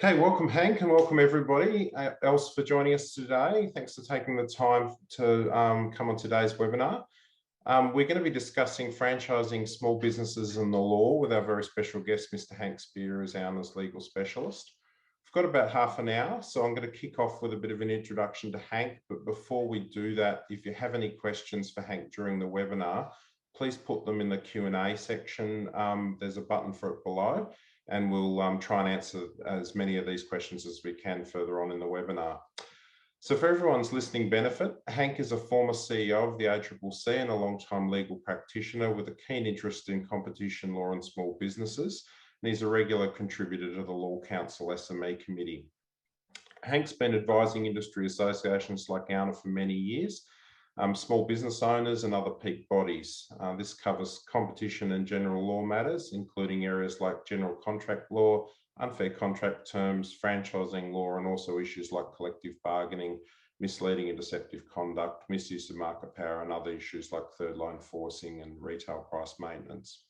Okay, welcome Hank and welcome everybody else for joining us today. Thanks for taking the time to come on today's webinar. We're going to be discussing franchising small businesses and the law with our very special guest, Mr. Hank Spier, as ALNA's legal specialist. We've got about half an hour, so I'm going to kick off with a bit of an introduction to Hank. But before we do that, if you have any questions for Hank during the webinar, please put them in the Q&A section. There's a button for it below, and we'll try and answer as many of these questions as we can further on in the webinar. So for everyone's listening benefit, Hank is a former CEO of the ACCC and a long-time legal practitioner with a keen interest in competition law and small businesses. And he's a regular contributor to the Law Council SME committee. Hank's been advising industry associations like ALNA for many years, small business owners and other peak bodies. This covers competition and general law matters, including areas like general contract law, unfair contract terms, franchising law, and also issues like collective bargaining, misleading and deceptive conduct, misuse of market power, and other issues like third line forcing and retail price maintenance.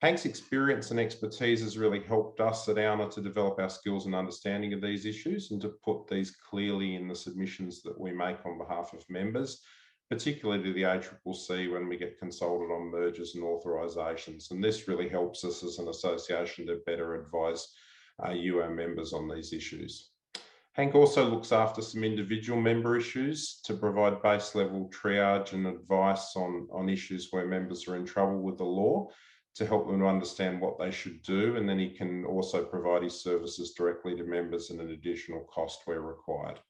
Hank's experience and expertise has really helped us at ALNA to develop our skills and understanding of these issues and to put these clearly in the submissions that we make on behalf of members, particularly to the ACCC when we get consulted on mergers and authorisations. And this really helps us as an association to better advise you, our members, on these issues. Hank also looks after some individual member issues to provide base level triage and advice on issues where members are in trouble with the law, to help them to understand what they should do. And then he can also provide his services directly to members at an additional cost where required.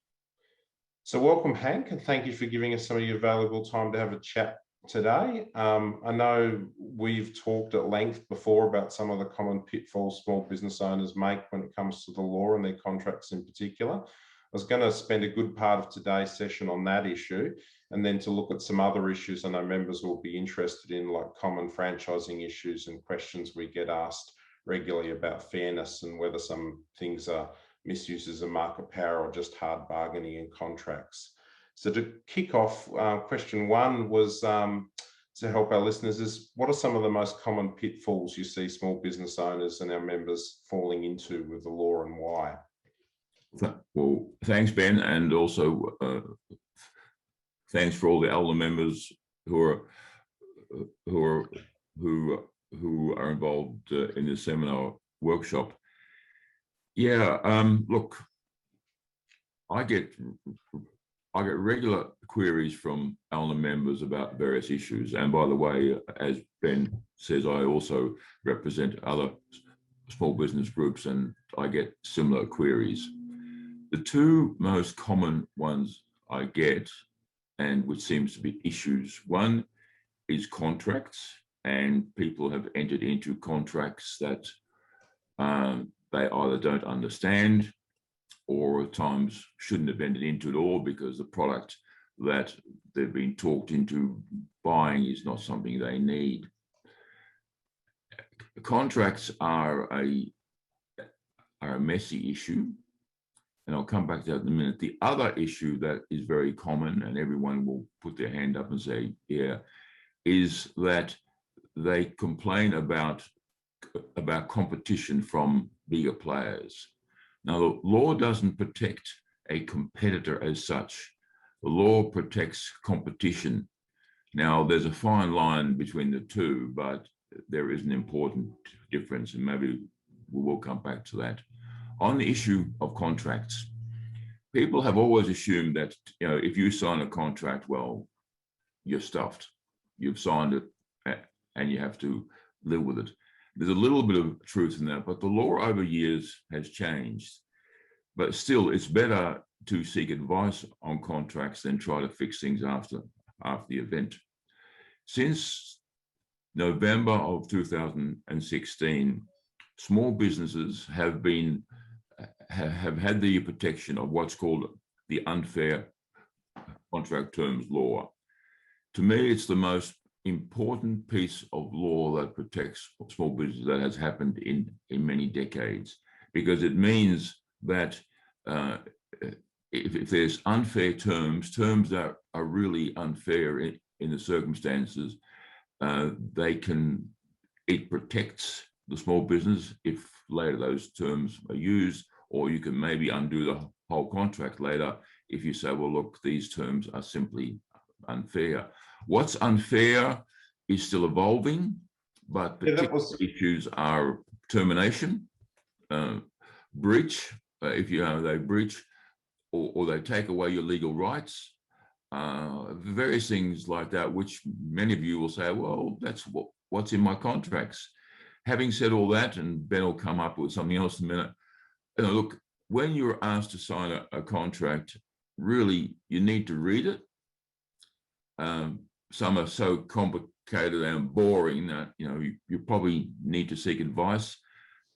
So welcome, Hank, and thank you for giving us some of your valuable time to have a chat today. I know we've talked at length before about some of the common pitfalls small business owners make when it comes to the law and their contracts in particular. I was going to spend a good part of today's session on that issue, and then to look at some other issues I know members will be interested in, like common franchising issues and questions we get asked regularly about fairness and whether some things are misuses of market power or just hard bargaining in contracts. So to kick off, question one was to help our listeners is, what are some of the most common pitfalls you see small business owners and our members falling into with the law, and why? Well, thanks, Ben, and also thanks for all the ALNA members who are involved in the seminar workshop. Yeah, look, I get regular queries from ALNA members about various issues, and by the way, as Ben says, I also represent other small business groups, and I get similar queries. The two most common ones I get, and which seems to be issues, one is contracts, and people have entered into contracts that they either don't understand or at times shouldn't have entered into at all because the product that they've been talked into buying is not something they need. Contracts are a messy issue, and I'll come back to that in a minute. The other issue that is very common, and everyone will put their hand up and say, yeah, is that they complain about competition from bigger players. Now, the law doesn't protect a competitor as such. The law protects competition. Now, there's a fine line between the two, but there is an important difference, and maybe we will come back to that. On the issue of contracts, people have always assumed that, you know, if you sign a contract, well, you're stuffed. You've signed it and you have to live with it. There's a little bit of truth in that, but the law over years has changed. But still, it's better to seek advice on contracts than try to fix things after the event. Since November of 2016, small businesses have had the protection of what's called the unfair contract terms law. To me, it's the most important piece of law that protects small business that has happened in many decades, because it means that if there's unfair terms that are really unfair in the circumstances, it protects the small business if later those terms are used, or you can maybe undo the whole contract later if you say, well, look, these terms are simply unfair. What's unfair is still evolving, but particular issues are termination, breach, if they breach, or they take away your legal rights, various things like that, which many of you will say, well, that's what's in my contracts. Having said all that, and Ben will come up with something else in a minute, look, when you're asked to sign a contract, really, you need to read it. Some are so complicated and boring that, you probably need to seek advice.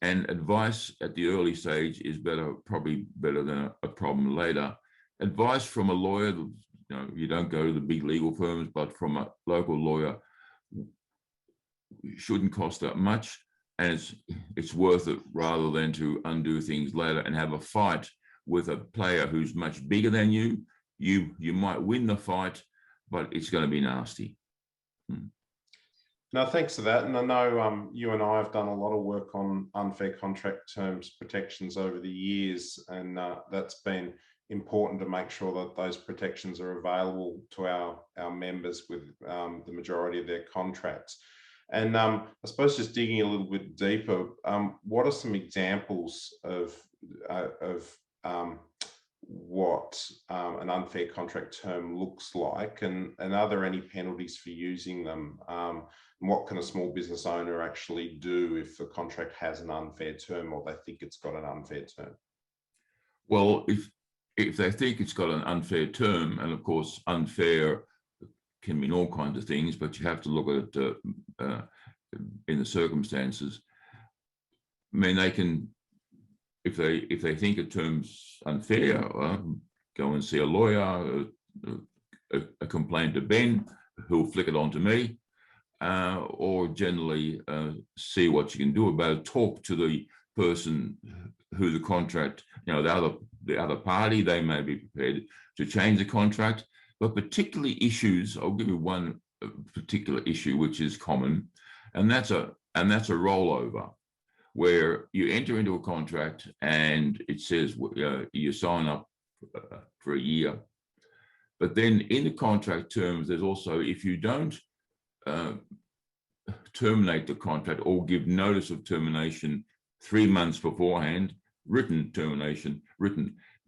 And advice at the early stage is probably better than a problem later. Advice from a lawyer, you don't go to the big legal firms, but from a local lawyer shouldn't cost that much. And it's worth it rather than to undo things later and have a fight with a player who's much bigger than you. You might win the fight, but it's going to be nasty. No, thanks for that. And I know you and I have done a lot of work on unfair contract terms protections over the years, and that's been important to make sure that those protections are available to our members with the majority of their contracts. And I suppose just digging a little bit deeper, what are some examples of what an unfair contract term looks like, and are there any penalties for using them? And what can a small business owner actually do if the contract has an unfair term or they think it's got an unfair term? Well, if they think it's got an unfair term, and of course unfair can mean all kinds of things, but you have to look at it in the circumstances. I mean, they can, if they think a term's unfair, go and see a lawyer, a complaint to Ben, who'll flick it on to me, or generally see what you can do about it. Talk to the person who the contract, the other party, they may be prepared to change the contract. But particularly issues, I'll give you one particular issue which is common, and that's a rollover, where you enter into a contract and it says you sign up for a year, but then in the contract terms, there's also, if you don't terminate the contract or give notice of termination 3 months beforehand, written termination,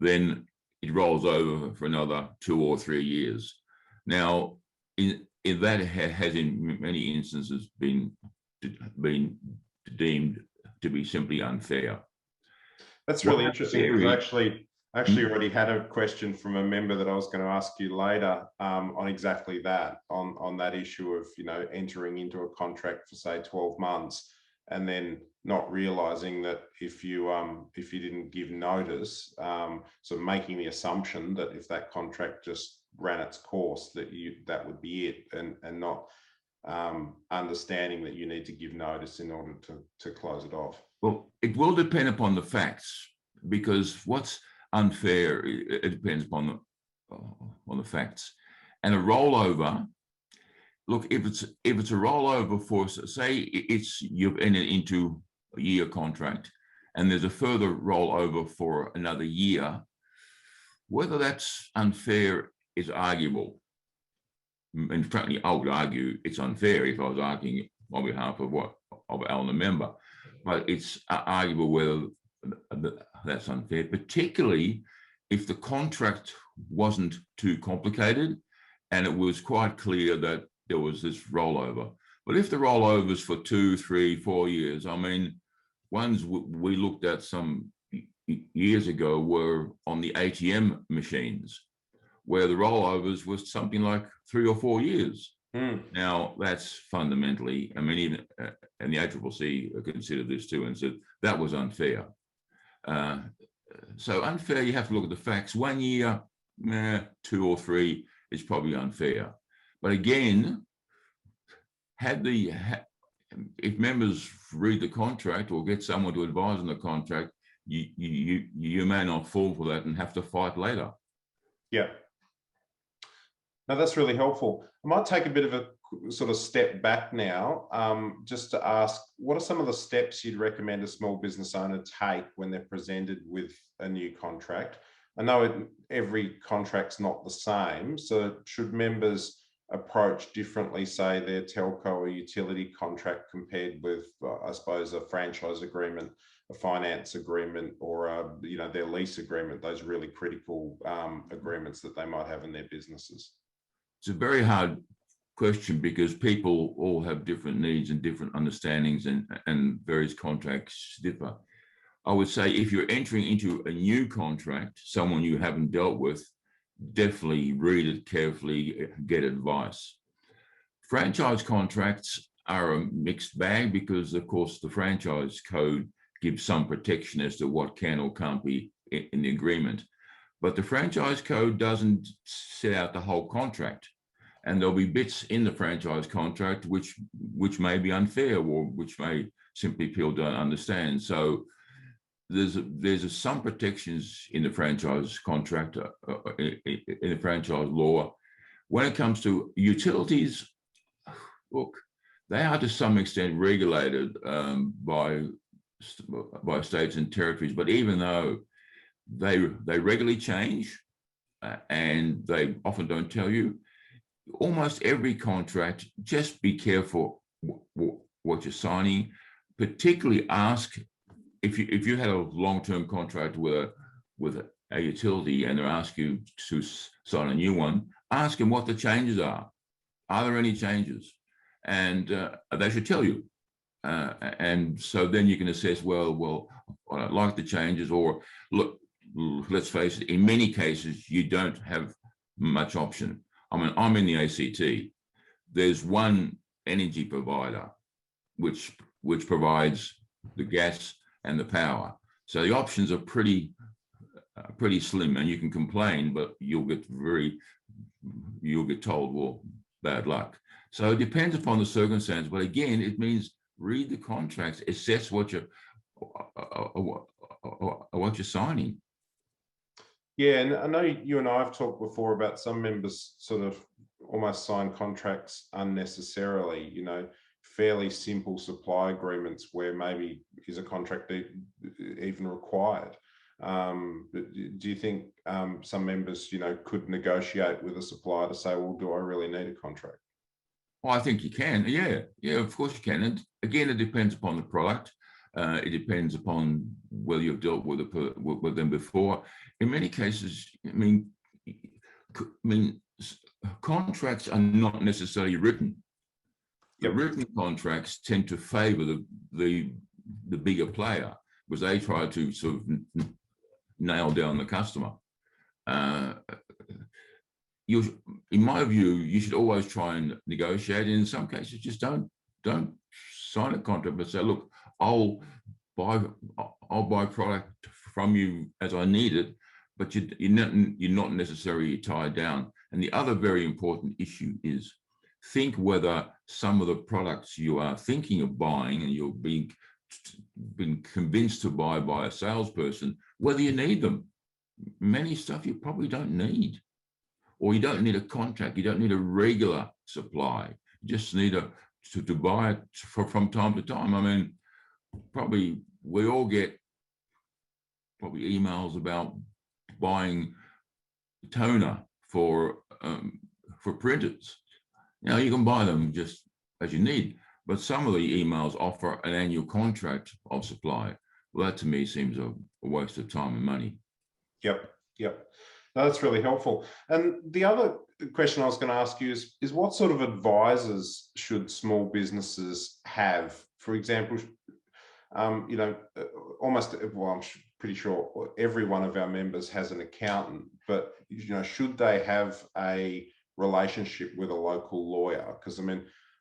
then it rolls over for another 2 or 3 years. Now, that has in many instances been deemed to be simply unfair. That's really interesting, because I actually already had a question from a member that I was going to ask you later on exactly that, on that issue of entering into a contract for say 12 months and then not realizing that if you didn't give notice, so making the assumption that if that contract just ran its course, that would be it, and not understanding that you need to give notice in order to close it off. Well, it will depend upon the facts, because what's unfair, it depends upon the facts. And a rollover, look, if it's a rollover for, say, you've entered into a year contract and there's a further rollover for another year, whether that's unfair is arguable. And frankly, I would argue it's unfair if I was arguing on behalf of an ALNA member, but it's arguable whether that's unfair, particularly if the contract wasn't too complicated and it was quite clear that there was this rollover. But if the rollovers for 2, 3, 4 years, I mean, ones we looked at some years ago were on the ATM machines, where the rollovers was something like 3 or 4 years. Now, that's fundamentally, I mean, even and the ACCC considered this too and said that was unfair. So unfair, you have to look at the facts. 1 year, 2 or 3 is probably unfair. But again, if members read the contract or get someone to advise on the contract, you may not fall for that and have to fight later. Yeah. No, that's really helpful. I might take a bit of a sort of step back now, just to ask, what are some of the steps you'd recommend a small business owner take when they're presented with a new contract? I know every contract's not the same, so should members approach differently, say, their telco or utility contract compared with, I suppose, a franchise agreement, a finance agreement, or their lease agreement, those really critical agreements that they might have in their businesses? It's a very hard question because people all have different needs and different understandings, and various contracts differ. I would say if you're entering into a new contract, someone you haven't dealt with, definitely read it carefully, get advice. Franchise contracts are a mixed bag because, of course, the franchise code gives some protection as to what can or can't be in the agreement. But the franchise code doesn't set out the whole contract. And there'll be bits in the franchise contract which may be unfair, or which may simply people don't understand. So there's some protections in the franchise contract, in the franchise law. When it comes to utilities, look, they are to some extent regulated by states and territories. But even though they regularly change, and they often don't tell you, almost every contract, just be careful what you're signing. Particularly ask, if you had a long-term contract with a utility and they're asking you to sign a new one, ask them what the changes are. Are there any changes? And they should tell you. And so then you can assess, well, I don't like the changes, or look, let's face it, in many cases, you don't have much option. I mean, I'm in the ACT. There's one energy provider which provides the gas and the power. So the options are pretty slim, and you can complain, but you'll get told, well, bad luck. So it depends upon the circumstance. But again, it means read the contracts, assess what you're signing. Yeah, and I know you and I have talked before about some members sort of almost sign contracts unnecessarily, fairly simple supply agreements where maybe is a contract even required. Do you think some members, could negotiate with a supplier to say, well, do I really need a contract? Well, I think you can. Yeah, of course you can. And again, it depends upon the product. It depends upon whether you've dealt with them before. In many cases, I mean, contracts are not necessarily written. The written contracts tend to favour the bigger player, because they try to sort of nail down the customer. In my view, you should always try and negotiate. In some cases, just don't sign a contract, but say, look, I'll buy product from you as I need it, but you're not necessarily tied down. And the other very important issue is think whether some of the products you are thinking of buying and you're being convinced to buy by a salesperson, whether you need them. Many stuff you probably don't need, or you don't need a contract. You don't need a regular supply. You just need to buy it from time to time. I mean, probably we all get emails about buying toner for printers. You can buy them just as you need, but some of the emails offer an annual contract of supply. Well, that to me seems a waste of time and money. Yep. No, that's really helpful. And the other question I was going to ask you is what sort of advisors should small businesses have? For example, I'm pretty sure every one of our members has an accountant, but should they have a relationship with a local lawyer? Because I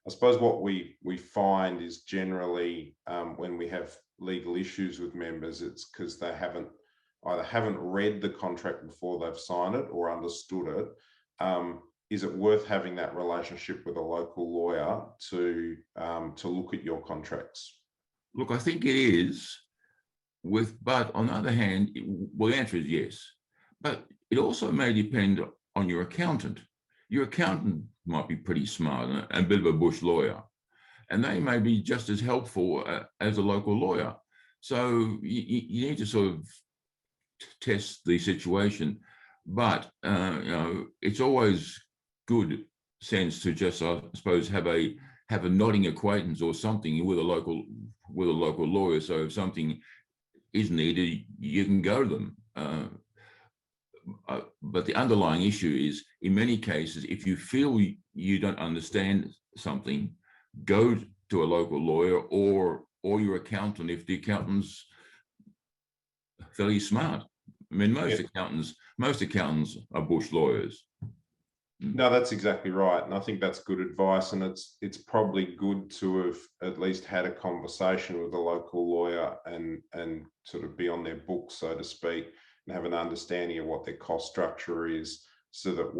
suppose what we find is generally when we have legal issues with members, it's because they either haven't read the contract before they've signed it or understood it. Is it worth having that relationship with a local lawyer to look at your contracts? Look, I think it is. But on the other hand, the answer is yes. But it also may depend on your accountant. your accountant might be pretty smart and a bit of a bush lawyer, and they may be just as helpful as a local lawyer. So you need to sort of test the situation, but it's always good sense to just, I suppose, have a nodding acquaintance or something with a local lawyer. So if something is needed, you can go to them. But the underlying issue is, in many cases, if you feel you don't understand something, go to a local lawyer or your accountant if the accountant's fairly smart. I mean, most accountants are bush lawyers. No, that's exactly right, and I think that's good advice. And it's probably good to have at least had a conversation with a local lawyer and sort of be on their book, so to speak, and have an understanding of what their cost structure is, so that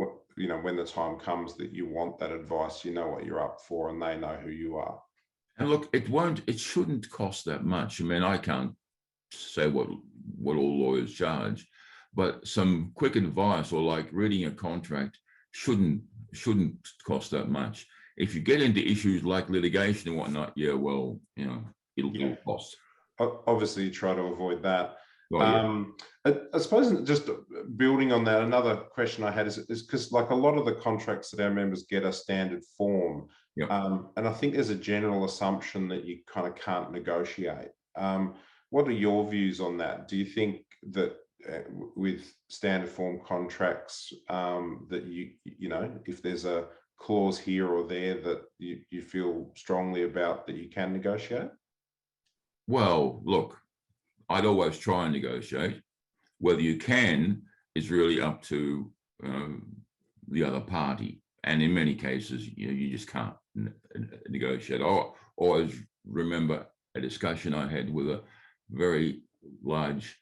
when the time comes that you want that advice, you know what you're up for, and they know who you are. And look, it shouldn't cost that much. I mean, I can't say what all lawyers charge, but some quick advice, or like reading a contract, shouldn't cost that much. If you get into issues like litigation and whatnot, yeah, well, it'll cost. Obviously, you try to avoid that. Oh, yeah. I suppose, just building on that, another question I had is because, like, a lot of the contracts that our members get are standard form. Yep. And I think there's a general assumption that you kind of can't negotiate. What are your views on that? Do you think that with standard form contracts, that if there's a clause here or there that you feel strongly about, that you can negotiate? Well, look, I'd always try and negotiate. Whether you can is really up to the other party, and in many cases, you just can't negotiate. I always remember a discussion I had with a very large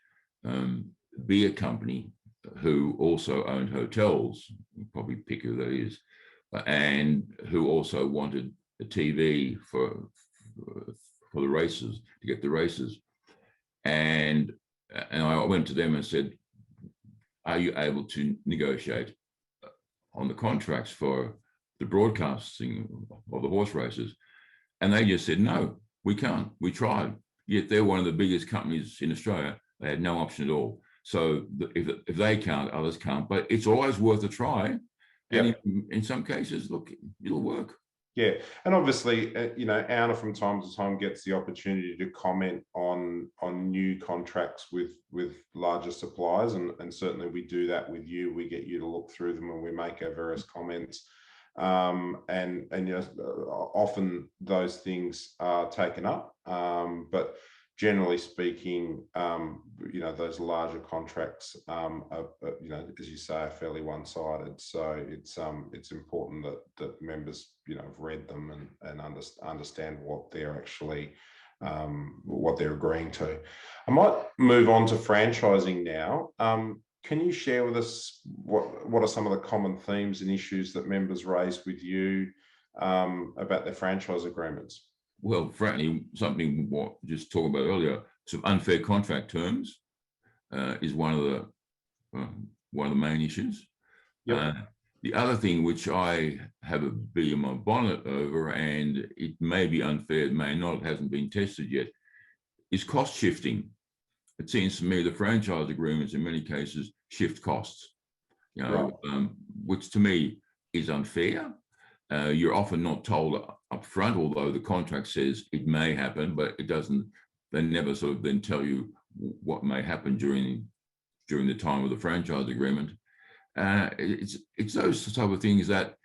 beer company who also owned hotels. You probably pick who that is, and who also wanted a TV for the races, to get the races. And I went to them and said, are you able to negotiate on the contracts for the broadcasting of the horse races? And they just said, no, we can't. We tried. Yet they're one of the biggest companies in Australia. They had no option at all. So if they can't, others can't. But it's always worth a try. And in some cases, look, it'll work. Yeah, and obviously, ALNA from time to time gets the opportunity to comment on new contracts with larger suppliers, and certainly we do that with you. We get you to look through them and we make our various comments. And often those things are taken up, but generally speaking, those larger contracts, as you say, are fairly one-sided. So it's important that members, have read them and understand what they're actually, what they're agreeing to. I might move on to franchising now. Can you share with us what are some of the common themes and issues that members raise with you about their franchise agreements? Well, frankly, something what just talked about earlier, some unfair contract terms is one of the main issues. Yep. The other thing which I have a bee in my bonnet over, and it may be unfair, it may not, it hasn't been tested yet, is cost shifting. It seems to me the franchise agreements in many cases shift costs, Right. Which to me is unfair. You're often not told up front, although the contract says it may happen, but it doesn't. They never sort of then tell you what may happen during the time of the franchise agreement. It's those type of things that,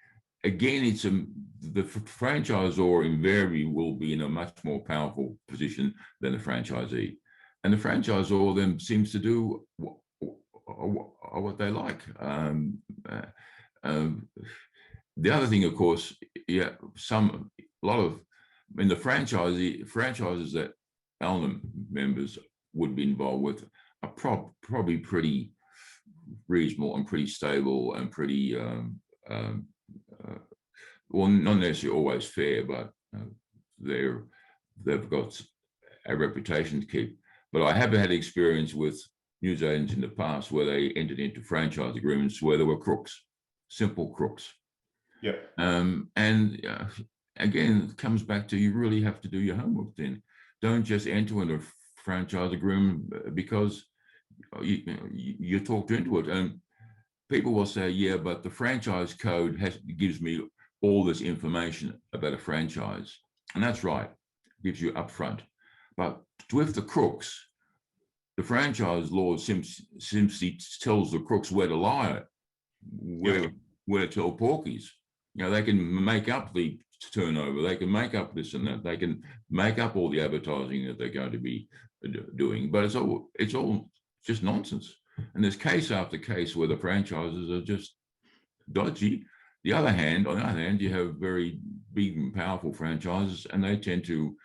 again, the franchisor invariably will be in a much more powerful position than the franchisee, and the franchisor then seems to do what they like. The other thing, of course, the franchises that ALNA members would be involved with are probably pretty reasonable and pretty stable and pretty, well, not necessarily always fair, but they've got a reputation to keep. But I have had experience with newsagents in the past where they entered into franchise agreements where there were crooks, simple crooks. Yeah. Again, it comes back to you really have to do your homework then. Don't just enter into a franchise agreement because you're talked into it. And people will say, yeah, but the franchise code gives me all this information about a franchise. And that's right, it gives you upfront. But with the crooks, the franchise law simply tells the crooks where to lie, where to tell porkies. You know, they can make up the turnover, they can make up this and that, they can make up all the advertising that they're going to be doing, but it's all just nonsense. And there's case after case where the franchises are just dodgy. On the other hand, you have very big and powerful franchises, and they tend to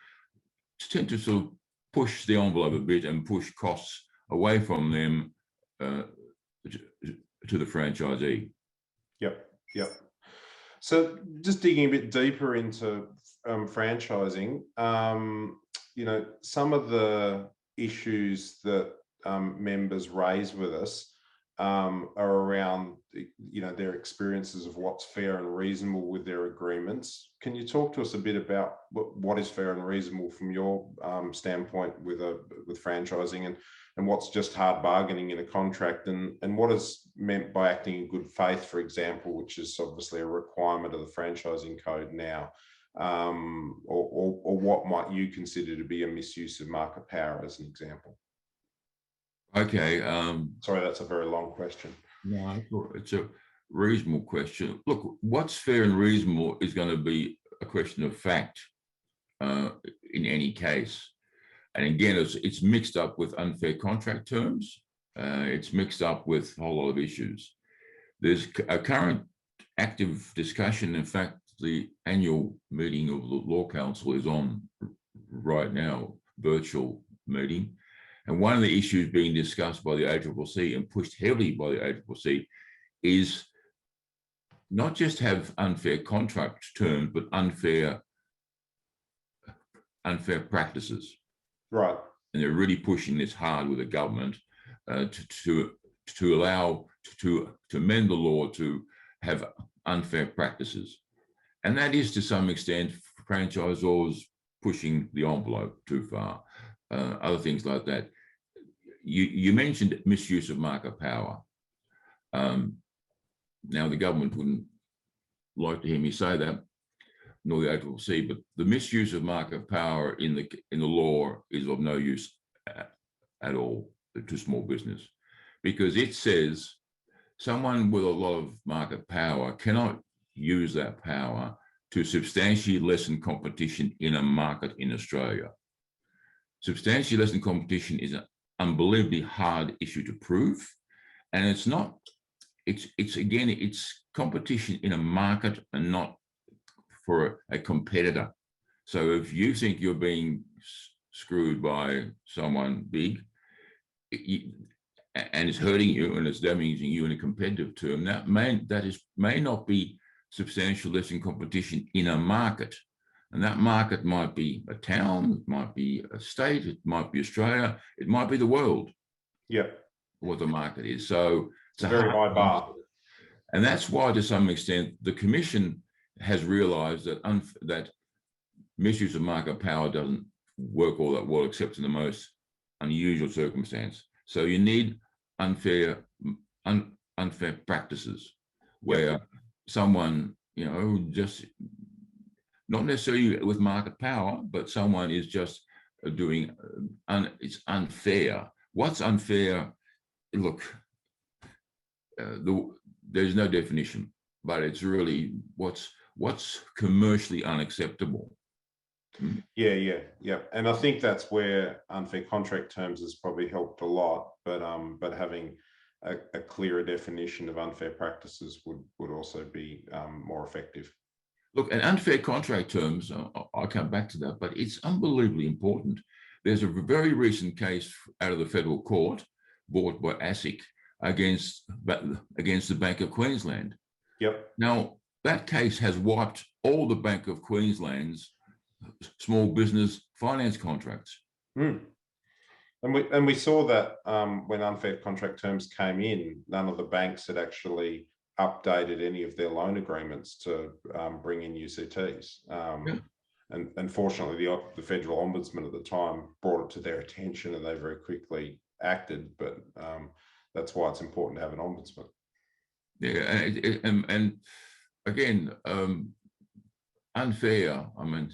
sort of push the envelope a bit and push costs away from them to the franchisee. Yep. So just digging a bit deeper into franchising, you know, some of the issues that members raise with us are around, you know, their experiences of what's fair and reasonable with their agreements. Can you talk to us a bit about what is fair and reasonable from your standpoint with franchising, and what's just hard bargaining in a contract, and what is meant by acting in good faith, for example, which is obviously a requirement of the franchising code now, or what might you consider to be a misuse of market power as an example? Okay. Sorry, that's a very long question. No, it's a reasonable question. Look, what's fair and reasonable is going to be a question of fact in any case. And again, it's mixed up with unfair contract terms. It's mixed up with a whole lot of issues. There's a current active discussion. In fact, the annual meeting of the Law Council is on right now, virtual meeting. And one of the issues being discussed by the ACCC and pushed heavily by the ACCC is not just have unfair contract terms, but unfair practices. Right. And they're really pushing this hard with the government to allow to amend the law to have unfair practices. And that is to some extent franchisors pushing the envelope too far. Other things like that. You mentioned misuse of market power. Now the government wouldn't like to hear me say that, nor the ACCC, but the misuse of market power in the law is of no use at all to small business, because it says someone with a lot of market power cannot use that power to substantially lessen competition in a market in Australia. Substantially lessen competition is an unbelievably hard issue to prove, and it's competition in a market and not for a competitor. So if you think you're being screwed by someone big and it's hurting you and it's damaging you in a competitive term, that may not be substantial lessening competition in a market. And that market might be a town, it might be a state, it might be Australia, it might be the world. Yeah. What the market is. So it's a very high bar. And that's why, to some extent, the Commission has realised that misuse of market power doesn't work all that well, except in the most unusual circumstance. So you need unfair practices where someone, you know, just not necessarily with market power, but someone is just doing it's unfair. What's unfair? Look, there's no definition, but it's really what's commercially unacceptable. Yeah. And I think that's where unfair contract terms has probably helped a lot, but having a clearer definition of unfair practices would also be more effective. Look, and unfair contract terms, I'll come back to that, but it's unbelievably important. There's a very recent case out of the federal court brought by ASIC against the Bank of Queensland. Yep. Now, that case has wiped all the Bank of Queensland's small business finance contracts. And we saw that when unfair contract terms came in, none of the banks had actually updated any of their loan agreements to bring in UCTs. And unfortunately, the federal ombudsman at the time brought it to their attention, and they very quickly acted. But that's why it's important to have an ombudsman. Yeah, and again, unfair, I mean,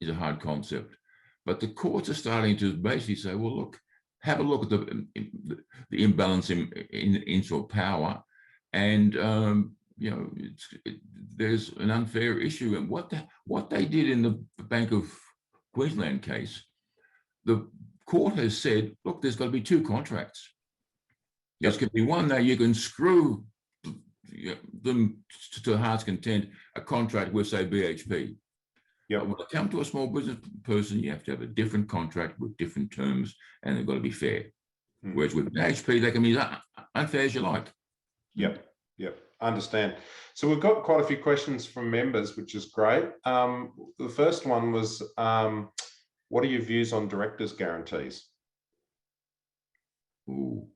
is a hard concept, but the courts are starting to basically say, well, look, have a look at the imbalance in sort of power, and you know, there's an unfair issue. And what they did in the Bank of Queensland case, the court has said, look, there's got to be two contracts. There's going to be one that you can screw them to heart's content, a contract with, say, BHP. Yeah. When it comes to a small business person, you have to have a different contract with different terms, and they've got to be fair. Whereas with BHP, they can be unfair as you like. Yep. Yep. Understand. So we've got quite a few questions from members, which is great. The first one was, what are your views on directors' guarantees? Ooh.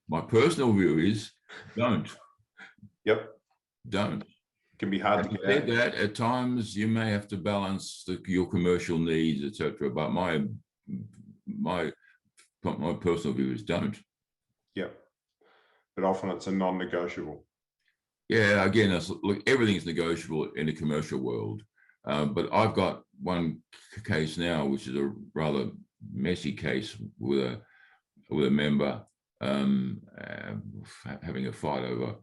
My personal view is don't. Yep. Don't. It can be hard to get out. That at times you may have to balance your commercial needs, etc. But my personal view is don't. Yep. But often it's a non-negotiable. Yeah, again, look, everything's negotiable in the commercial world. But I've got one case now, which is a rather messy case with a member having a fight over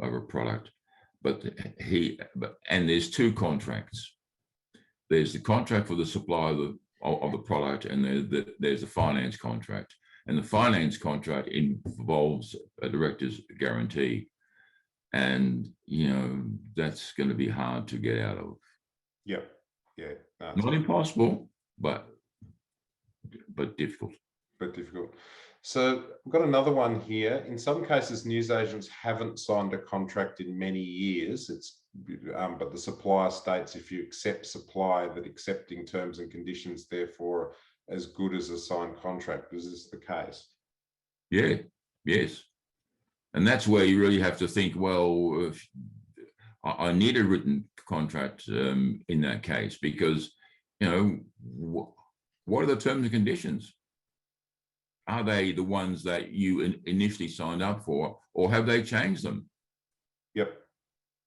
a product. And there's two contracts. There's the contract for the supply of the product, and there's a finance contract. And the finance contract involves a director's guarantee. And, you know, that's going to be hard to get out of. Yeah. Yeah. Not impossible, but difficult. But difficult. So we've got another one here. In some cases, newsagents haven't signed a contract in many years. But the supplier states if you accept supply, that accepting terms and conditions, therefore, as good as a signed contract. Is this the case? Yeah. Yes. And that's where you really have to think, well, I need a written contract in that case, because, you know, what are the terms and conditions? Are they the ones that you initially signed up for, or have they changed them? Yep.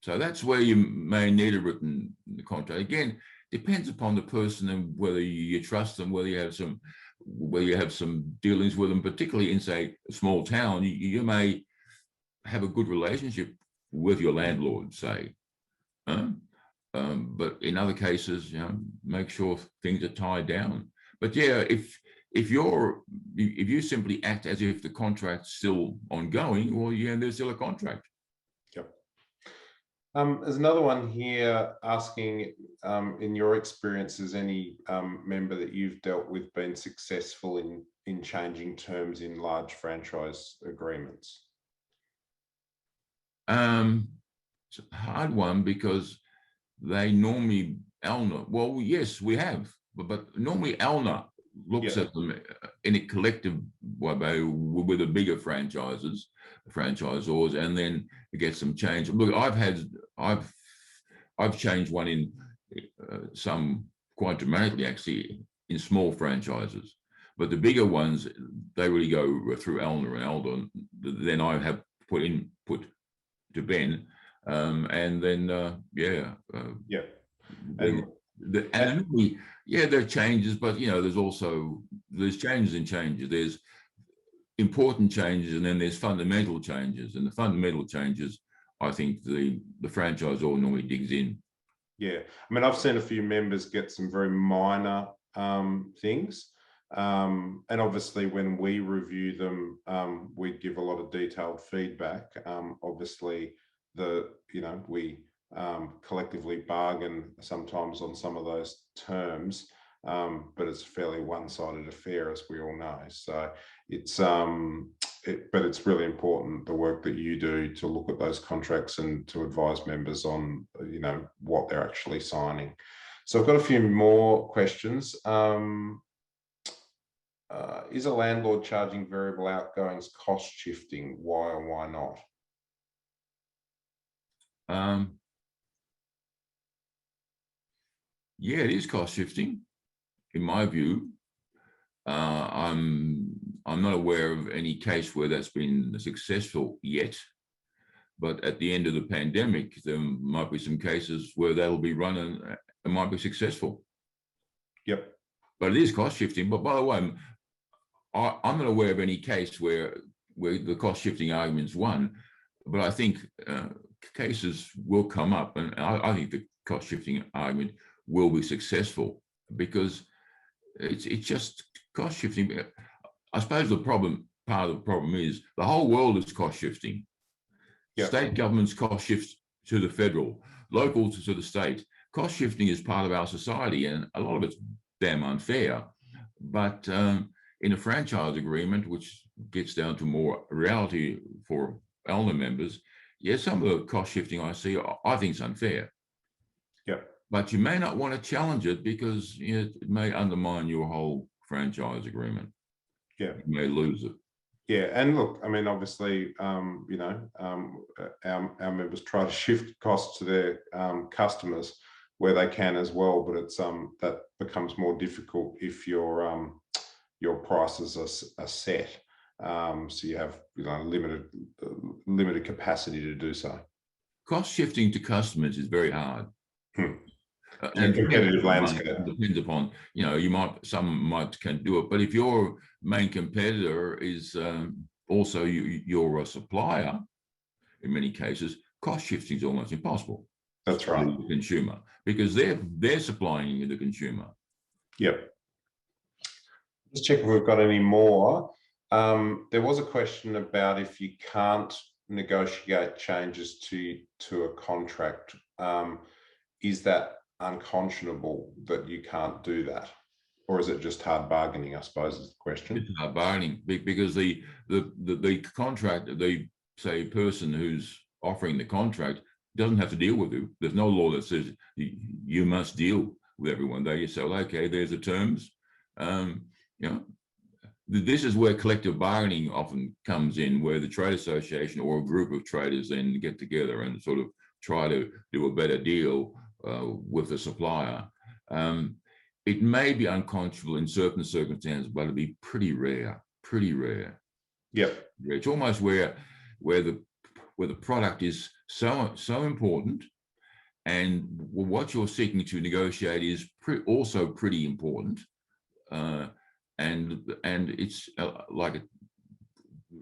So that's where you may need a written contract. Again, depends upon the person and whether you trust them, whether you have some dealings with them, particularly in, say, a small town. You may have a good relationship with your landlord, say. But in other cases, you know, make sure things are tied down. But yeah, if you simply act as if the contract's still ongoing, well, yeah, there's still a contract. Yep. There's another one here asking, in your experience, has any member that you've dealt with been successful in changing terms in large franchise agreements? It's a hard one, because they normally, ALNA, well, yes, we have, but normally ALNA looks at them in a collective way with the bigger franchisors, franchisors, and then it gets some change. Look, I've changed one in some quite dramatically, actually, in small franchises, but the bigger ones, they really go through ALNA and ALDA. Then I have put to Ben, and then there are changes, but, you know, there's changes in changes. There's important changes, and then there's fundamental changes. And the fundamental changes, I think the franchisor normally digs in. Yeah, I mean, I've seen a few members get some very minor things, and obviously when we review them, we give a lot of detailed feedback. Obviously, we collectively bargain sometimes on some of those terms, but it's a fairly one-sided affair, as we all know. So but it's really important, the work that you do to look at those contracts and to advise members on, you know, what they're actually signing. So I've got a few more questions. Is a landlord charging variable outgoings cost shifting? Why or why not? Yeah, it is cost shifting, in my view. I'm not aware of any case where that's been successful yet, but at the end of the pandemic, there might be some cases where that'll be run and it might be successful. Yep. But it is cost shifting. But by the way, I'm not aware of any case where the cost shifting argument's won. But I think cases will come up, and I think the cost shifting argument will be successful because it's just cost shifting. I suppose part of the problem is the whole world is cost shifting. Yep. State governments cost shift to the federal, local to the state. Cost shifting is part of our society, and a lot of it's damn unfair. But in a franchise agreement, which gets down to more reality for ALNA members, yeah, some of the cost shifting I see, I think is unfair. Yeah. But you may not want to challenge it because it may undermine your whole franchise agreement. Yeah. You may lose it. Yeah, and look, I mean, obviously, our members try to shift costs to their customers where they can as well, but it's that becomes more difficult if your prices are set. So you have limited capacity to do so. Cost shifting to customers is very hard. And competitive landscape depends upon, some can do it, but if your main competitor is also you're a supplier, in many cases, cost shifting is almost impossible. That's right. The consumer, because they're supplying the consumer. Yep. Let's check if we've got any more. There was a question about if you can't negotiate changes to a contract, is that unconscionable that you can't do that, or is it just hard bargaining, I suppose is the question. It's hard bargaining because the contract, the person who's offering the contract doesn't have to deal with you. There's no law that says you must deal with everyone. They just say, well, okay, there's the terms. This is where collective bargaining often comes in, where the trade association or a group of traders then get together and sort of try to do a better deal with the supplier. It may be unconscionable in certain circumstances, but it'll be pretty rare. Yep. It's almost where the product is so important, and what you're seeking to negotiate is also pretty important. And it's like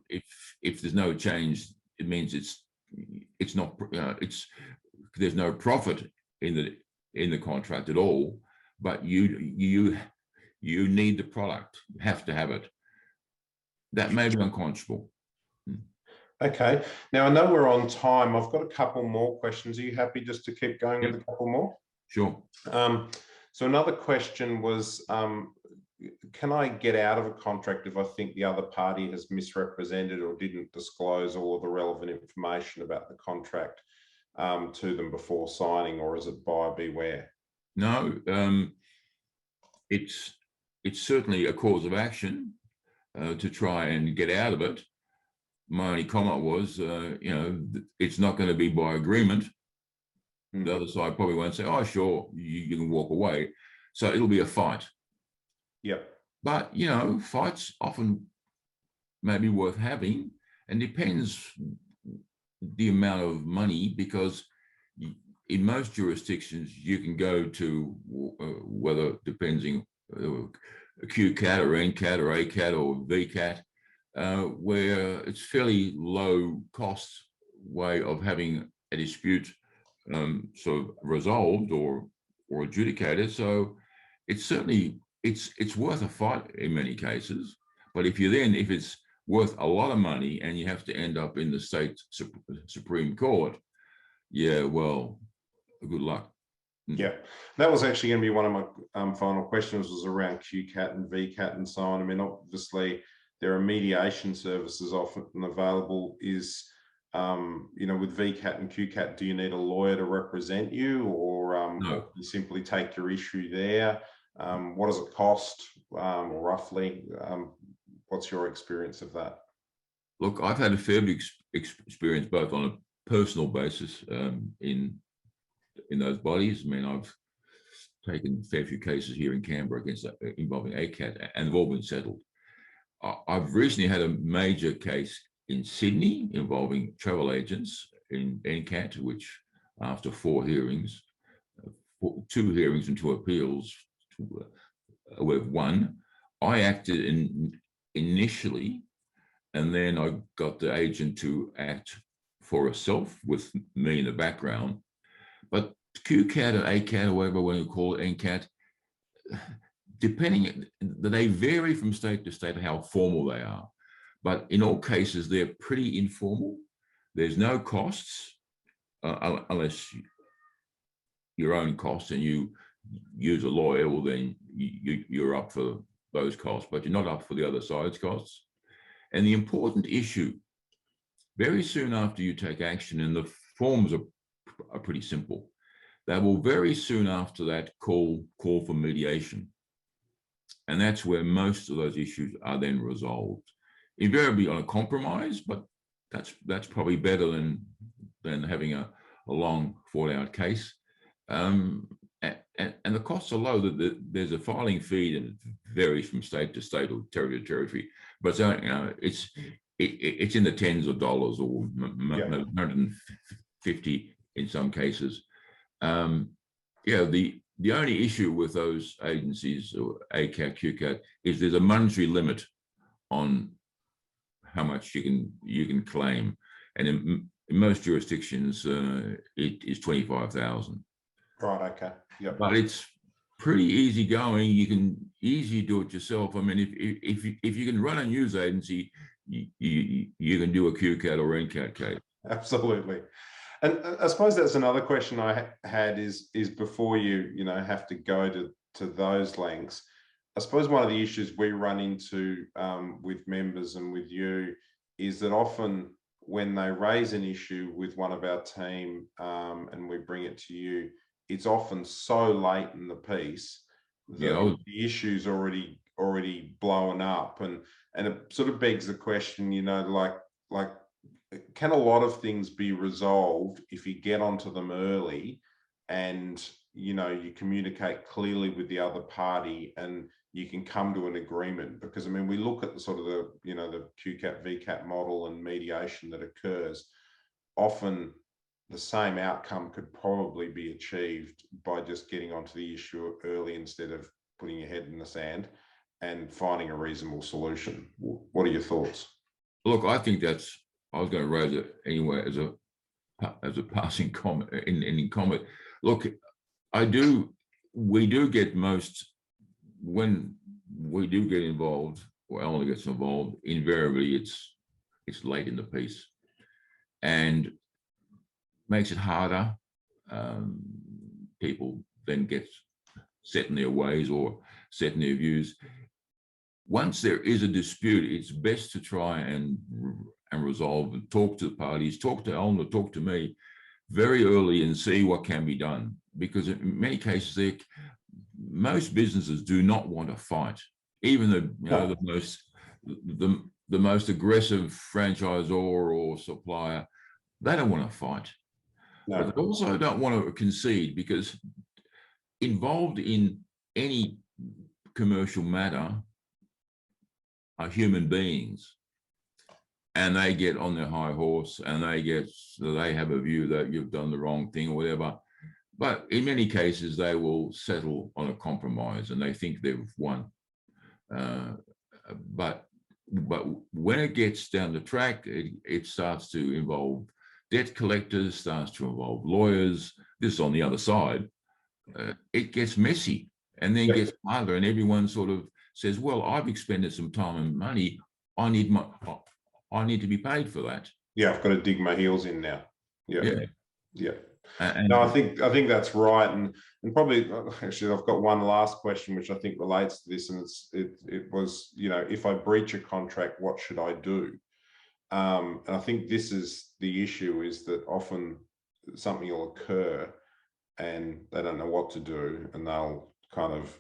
if there's no change, it means it's not there's no profit in the contract at all, but you need the product, you have to have it. That may be unconscionable. Okay, now I know we're on time. I've got a couple more questions. Are you happy just to keep going with a couple more? Sure. So another question was, can I get out of a contract if I think the other party has misrepresented or didn't disclose all of the relevant information about the contract to them before signing, or is it buyer beware? No, it's certainly a cause of action to try and get out of it. My only comment was, it's not going to be by agreement. The other side probably won't say, oh, sure, you can walk away. So it'll be a fight. Yep. But, fights often may be worth having, and depends the amount of money, because in most jurisdictions, you can go to whether depending a QCAT or NCAT or ACAT or VCAT, where it's fairly low cost way of having a dispute sort of resolved or adjudicated. So it's certainly it's worth a fight in many cases. But if it's worth a lot of money and you have to end up in the state Supreme Court, yeah, well, good luck. Yeah, that was actually going to be one of my final questions, was around QCAT and VCAT and so on. I mean, obviously there are mediation services often available. Is with VCAT and QCAT, do you need a lawyer to represent you, or No. you simply take your issue there? What does it cost, roughly? What's your experience of that? Look, I've had a fair bit experience both on personal basis in those bodies. I mean, I've taken a fair few cases here in Canberra against involving ACAT, and they've all been settled. I've recently had a major case in Sydney involving travel agents in NCAT, which after 4 hearings, 2 hearings and 2 appeals, we've won. I acted initially, and then I got the agent to act for herself with me in the background. But QCAT or ACAT or whatever you call it, NCAT, depending, they vary from state to state how formal they are. But in all cases, they're pretty informal. There's no costs unless your own costs and you use a lawyer, well, then you're up for those costs, but you're not up for the other side's costs. And the important issue, very soon after you take action, and the forms are pretty simple, they will very soon after that call for mediation. And that's where most of those issues are then resolved. Invariably on a compromise, but that's probably better than having a long fought-out case. And the costs are low. There's a filing fee, and it varies from state to state or territory to territory. But it's in the tens of dollars or 150 in some cases. The only issue with those agencies, or ACAT, QCAT, is there's a monetary limit on how much you can claim, and in most jurisdictions, it is 25,000. Right. Okay. Yeah. But it's pretty easy going. You can easily do it yourself. I mean, if you can run a news agency, you can do a QCAT or NCAT case. Absolutely. And I suppose that's another question I had is before you have to go to those lengths. I suppose one of the issues we run into with members and with you is that often when they raise an issue with one of our team and we bring it to you, it's often so late in the piece that the issue's already blown up, and it sort of begs the question, like can a lot of things be resolved if you get onto them early and you communicate clearly with the other party and you can come to an agreement? Because I mean, we look at the sort of the QCAT VCAT model and mediation that occurs. Often the same outcome could probably be achieved by just getting onto the issue early instead of putting your head in the sand and finding a reasonable solution. What are your thoughts? Look, I think I was going to raise it anyway as a passing comment in comment. Look, we do get most, when we do get involved, or ALNA gets involved, invariably it's late in the piece, and makes it harder. People then get set in their ways or set in their views. Once there is a dispute, it's best to try and resolve and talk to the parties, talk to ALNA, talk to me very early and see what can be done. Because in many cases, most businesses do not want to fight. Even the most aggressive franchisor or supplier, they don't want to fight. No. But they also don't want to concede, because involved in any commercial matter are human beings, and they get on their high horse and they have a view that you've done the wrong thing or whatever. But in many cases, they will settle on a compromise and they think they've won. But when it gets down the track, it starts to involve debt collectors, starts to involve lawyers. This is on the other side. It gets messy and then gets harder, and everyone sort of says, well, I've expended some time and money. I need to be paid for that. Yeah, I've got to dig my heels in now. Yeah. No, I think that's right, and probably actually I've got one last question which I think relates to this, and it was, if I breach a contract, what should I do? And I think this is the issue, is that often something will occur and they don't know what to do, and they'll kind of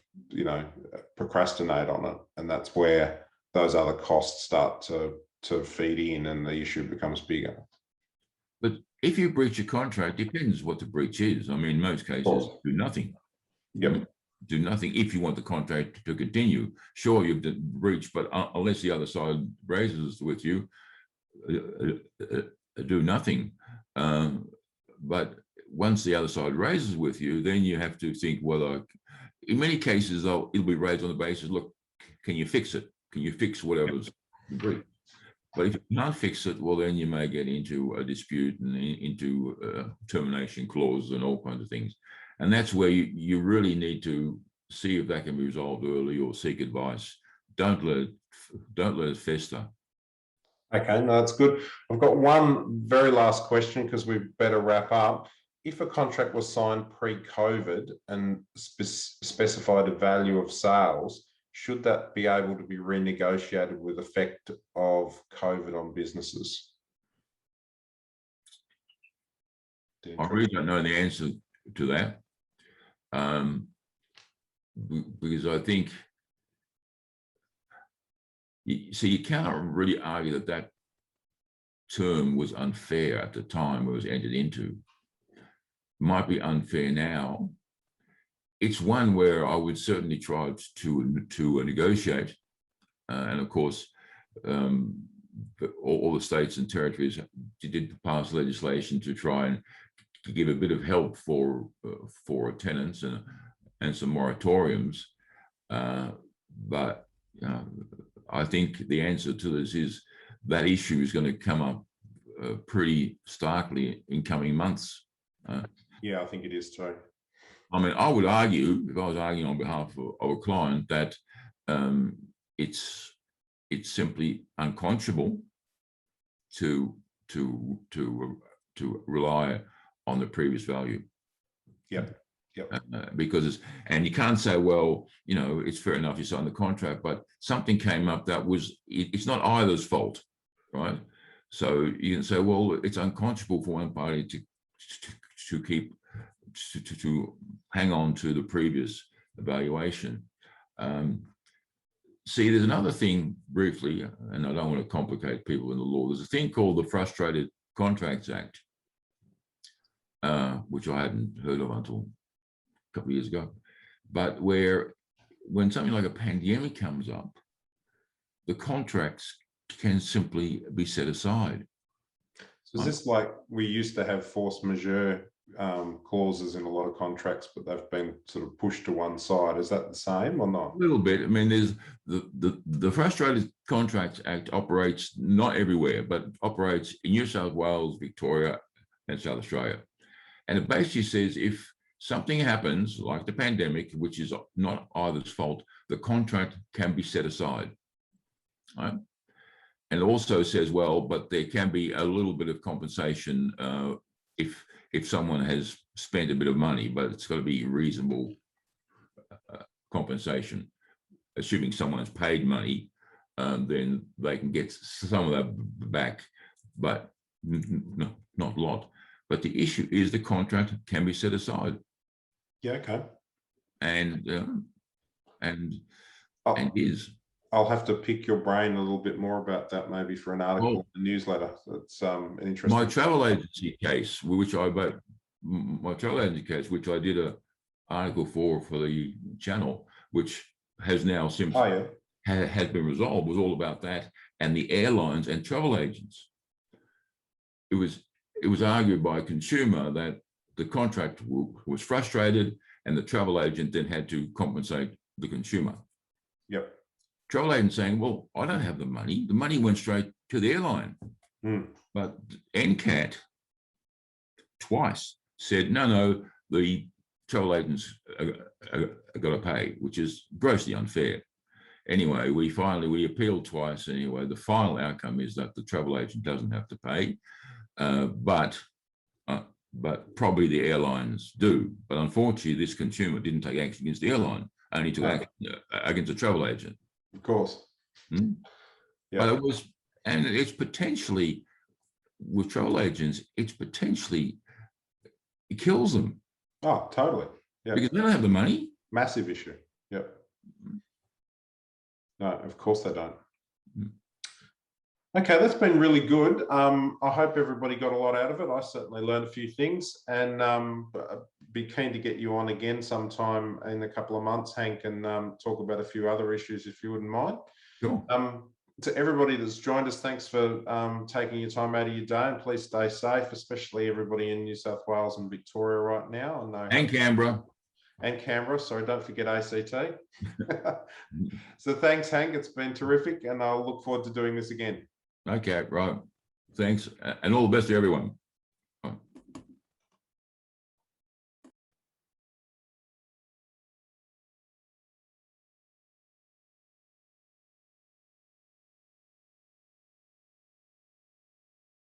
procrastinate on it, and that's where those other costs start to feed in and the issue becomes bigger. But if you breach a contract, depends what the breach is. I mean, in most cases, do nothing. Yep. Do nothing if you want the contract to continue. Sure, you've breached, but unless the other side raises with you, do nothing. But once the other side raises with you, then you have to think whether, in many cases, though, it'll be raised on the basis, look, can you fix it? Can you fix whatever's breached? But if you can't fix it, well, then you may get into a dispute and into termination clauses and all kinds of things. And that's where you really need to see if that can be resolved early or seek advice. Don't let it fester. Okay, no, that's good. I've got one very last question because we better wrap up. If a contract was signed pre-COVID and specified a value of sales, should that be able to be renegotiated with effect of COVID on businesses? I really don't know the answer to that, because I think, you cannot really argue that that term was unfair at the time it was entered into. Might be unfair now. It's one where I would certainly try to negotiate, and of course, all the states and territories did pass legislation to try and give a bit of help for tenants and some moratoriums, but I think the answer to this is that issue is going to come up pretty starkly in coming months. Yeah, I think it is too. I mean, I would argue, if I was arguing on behalf of a client, that it's simply unconscionable to rely on the previous value. Yep. Yep. Because and you can't say, well, it's fair enough you signed the contract, but something came up that it's not either's fault, right? So you can say, well, it's unconscionable for one party to hang on to the previous evaluation. See, there's another thing briefly, and I don't want to complicate people in the law. There's a thing called the Frustrated Contracts Act, which I hadn't heard of until a couple of years ago, but when something like a pandemic comes up, the contracts can simply be set aside. So is this like we used to have force majeure clauses in a lot of contracts, but they've been sort of pushed to one side? Is that the same or not? A little bit. I mean, there's the Frustrated Contracts Act operates not everywhere, but operates in New South Wales, Victoria, and South Australia. And it basically says if something happens, like the pandemic, which is not either's fault, the contract can be set aside. Right? And it also says, well, but there can be a little bit of compensation if someone has spent a bit of money, but it's got to be reasonable compensation. Assuming someone has paid money, then they can get some of that back, but not a lot. But the issue is the contract can be set aside. Yeah, okay. And is. I'll have to pick your brain a little bit more about that, maybe for an article in the newsletter. It's an interesting. My travel agency case, which I did an article for the channel, which has now simply has been resolved, was all about that and the airlines and travel agents. It was argued by a consumer that the contract was frustrated, and the travel agent then had to compensate the consumer. Yep. Travel agent saying, well, I don't have the money. The money went straight to the airline. But NCAT twice said, no, the travel agents are got to pay, which is grossly unfair. Anyway, we appealed twice. Anyway, the final outcome is that the travel agent doesn't have to pay, but probably the airlines do. But unfortunately, this consumer didn't take action against the airline, only took action against the travel agent. Of course. Yeah. But it's potentially, with travel agents, it kills them. Oh, totally. Yeah. Because they don't have the money. Massive issue. Yep. No, of course they don't. Okay, that's been really good. I hope everybody got a lot out of it. I certainly learned a few things, and be keen to get you on again sometime in a couple of months, Hank, and talk about a few other issues if you wouldn't mind. Sure. To everybody that's joined us, thanks for taking your time out of your day, and please stay safe, especially everybody in New South Wales and Victoria right now. And Canberra. And Canberra, sorry, don't forget ACT. So thanks, Hank. It's been terrific, and I'll look forward to doing this again. Okay, right. Thanks, and all the best to everyone.